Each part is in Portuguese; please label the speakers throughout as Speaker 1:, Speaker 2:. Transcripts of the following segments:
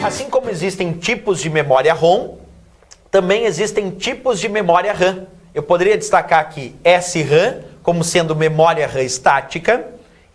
Speaker 1: Assim como existem tipos de memória ROM, também existem tipos de memória RAM. Eu poderia destacar aqui SRAM como sendo memória RAM estática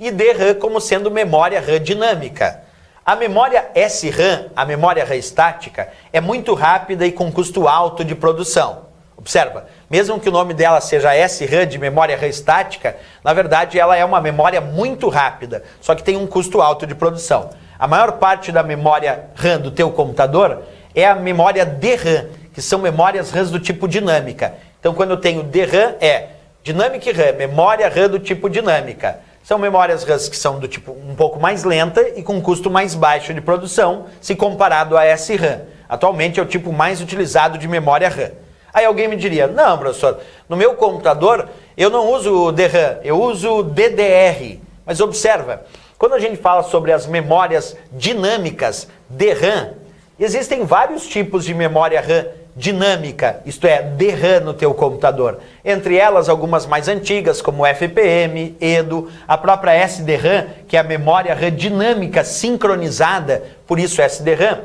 Speaker 1: e DRAM como sendo memória RAM dinâmica. A memória SRAM, a memória RAM estática, é muito rápida e com custo alto de produção. Observa, mesmo que o nome dela seja SRAM de memória RAM estática, na verdade ela é uma memória muito rápida, só que tem um custo alto de produção. A maior parte da memória RAM do teu computador é a memória DRAM, que são memórias RAM do tipo dinâmica. Então quando eu tenho DRAM é Dynamic RAM, memória RAM do tipo dinâmica. São memórias RAM que são do tipo um pouco mais lenta e com custo mais baixo de produção, se comparado a SRAM. Atualmente é o tipo mais utilizado de memória RAM. Aí alguém me diria, não, professor, no meu computador eu não uso DRAM, eu uso DDR. Mas observa, quando a gente fala sobre as memórias dinâmicas DRAM, existem vários tipos de memória RAM dinâmica, isto é, DRAM no teu computador. Entre elas, algumas mais antigas, como FPM, EDO, a própria SDRAM, que é a memória RAM dinâmica sincronizada, por isso SDRAM.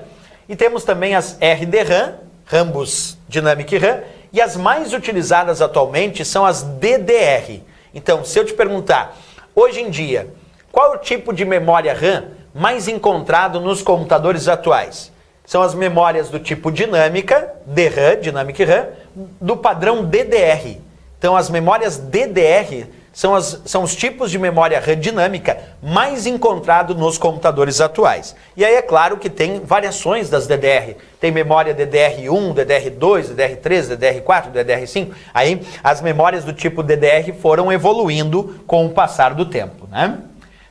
Speaker 1: E temos também as RDRAM, Rambus Dynamic RAM, e as mais utilizadas atualmente são as DDR. Então, se eu te perguntar, hoje em dia, qual é o tipo de memória RAM mais encontrado nos computadores atuais? São as memórias do tipo dinâmica, DRAM, Dynamic RAM, do padrão DDR. Então as memórias DDR são os tipos de memória RAM dinâmica mais encontrados nos computadores atuais. E aí é claro que tem variações das DDR. Tem memória DDR1, DDR2, DDR3, DDR4, DDR5. Aí as memórias do tipo DDR foram evoluindo com o passar do tempo, né?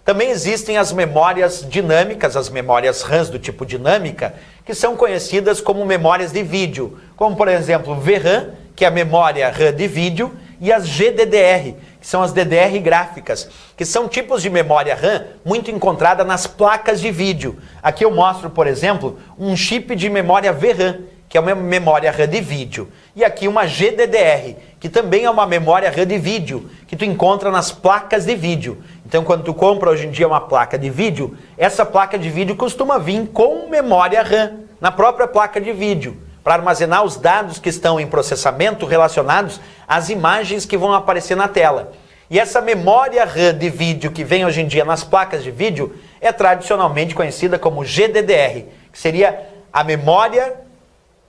Speaker 1: Também existem as memórias dinâmicas, as memórias RAMs do tipo dinâmica, que são conhecidas como memórias de vídeo, como por exemplo VRAM, que é a memória RAM de vídeo, e as GDDR, que são as DDR gráficas, que são tipos de memória RAM muito encontrada nas placas de vídeo. Aqui eu mostro, por exemplo, um chip de memória VRAM, que é uma memória RAM de vídeo. E aqui uma GDDR, que também é uma memória RAM de vídeo, que tu encontra nas placas de vídeo. Então quando tu compra hoje em dia uma placa de vídeo, essa placa de vídeo costuma vir com memória RAM, na própria placa de vídeo, para armazenar os dados que estão em processamento relacionados às imagens que vão aparecer na tela. E essa memória RAM de vídeo que vem hoje em dia nas placas de vídeo é tradicionalmente conhecida como GDDR, que seria a memória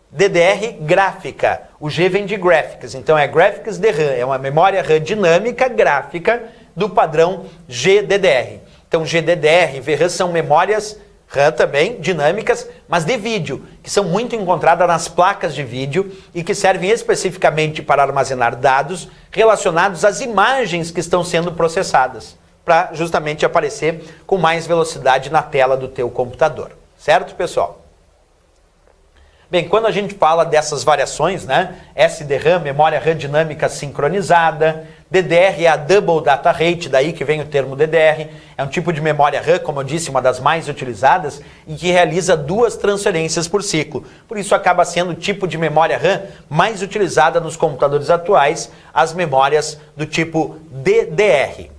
Speaker 1: DDR gráfica. O G vem de Graphics, então é Graphics DRAM, é uma memória RAM dinâmica gráfica do padrão GDDR. Então GDDR e VRAM são memórias RAM também, dinâmicas, mas de vídeo, que são muito encontradas nas placas de vídeo e que servem especificamente para armazenar dados relacionados às imagens que estão sendo processadas, para justamente aparecer com mais velocidade na tela do teu computador. Certo, pessoal? Bem, quando a gente fala dessas variações, né? SDRAM, memória RAM dinâmica sincronizada, DDR é a Double Data Rate, daí que vem o termo DDR, é um tipo de memória RAM, como eu disse, uma das mais utilizadas, e que realiza 2 transferências por ciclo. Por isso acaba sendo o tipo de memória RAM mais utilizada nos computadores atuais, as memórias do tipo DDR.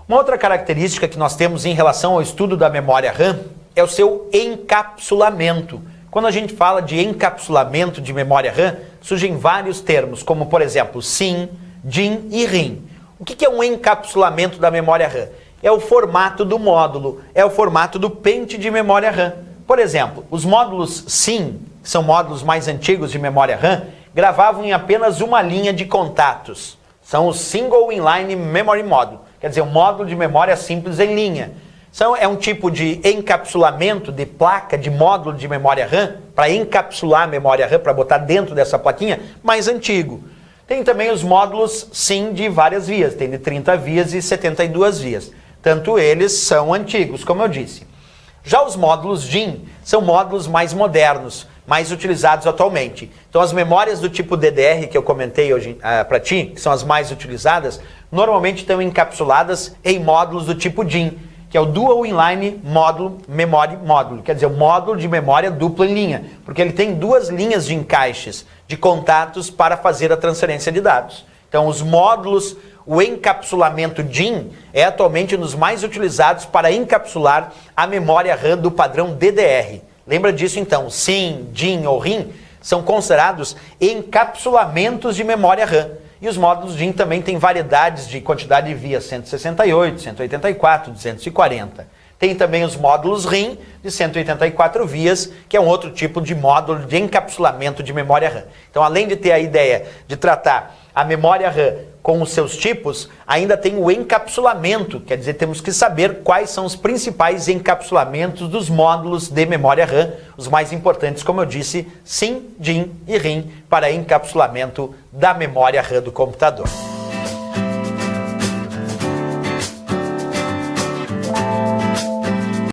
Speaker 1: Uma outra característica que nós temos em relação ao estudo da memória RAM é o seu encapsulamento. Quando a gente fala de encapsulamento de memória RAM, surgem vários termos, como por exemplo SIM, DIM e RIM. O que é um encapsulamento da memória RAM? É o formato do módulo, é o formato do pente de memória RAM. Por exemplo, os módulos SIM, que são módulos mais antigos de memória RAM, gravavam em apenas uma linha de contatos. São os Single Inline Memory Module, quer dizer, um módulo de memória simples em linha. É um tipo de encapsulamento de placa, de módulo de memória RAM, para encapsular a memória RAM, para botar dentro dessa plaquinha, mais antigo. Tem também os módulos SIM de várias vias, tem de 30 vias e 72 vias. Tanto eles são antigos, como eu disse. Já os módulos DIM são módulos mais modernos, mais utilizados atualmente. Então as memórias do tipo DDR que eu comentei hoje para ti, que são as mais utilizadas, normalmente estão encapsuladas em módulos do tipo DIM, que é o Dual Inline Module Memory Module, quer dizer, o módulo de memória dupla em linha, porque ele tem 2 linhas de encaixes de contatos para fazer a transferência de dados. Então os módulos, o encapsulamento DIM é atualmente um dos mais utilizados para encapsular a memória RAM do padrão DDR. Lembra disso então? SIM, DIM ou RIM são considerados encapsulamentos de memória RAM. E os módulos DIM também têm variedades de quantidade de vias, 168, 184, 240. Tem também os módulos RIM de 184 vias, que é um outro tipo de módulo de encapsulamento de memória RAM. Então, além de ter a ideia de tratar a memória RAM com os seus tipos, ainda tem o encapsulamento, quer dizer, temos que saber quais são os principais encapsulamentos dos módulos de memória RAM, os mais importantes, como eu disse, SIM, DIM e RIM, para encapsulamento da memória RAM do computador.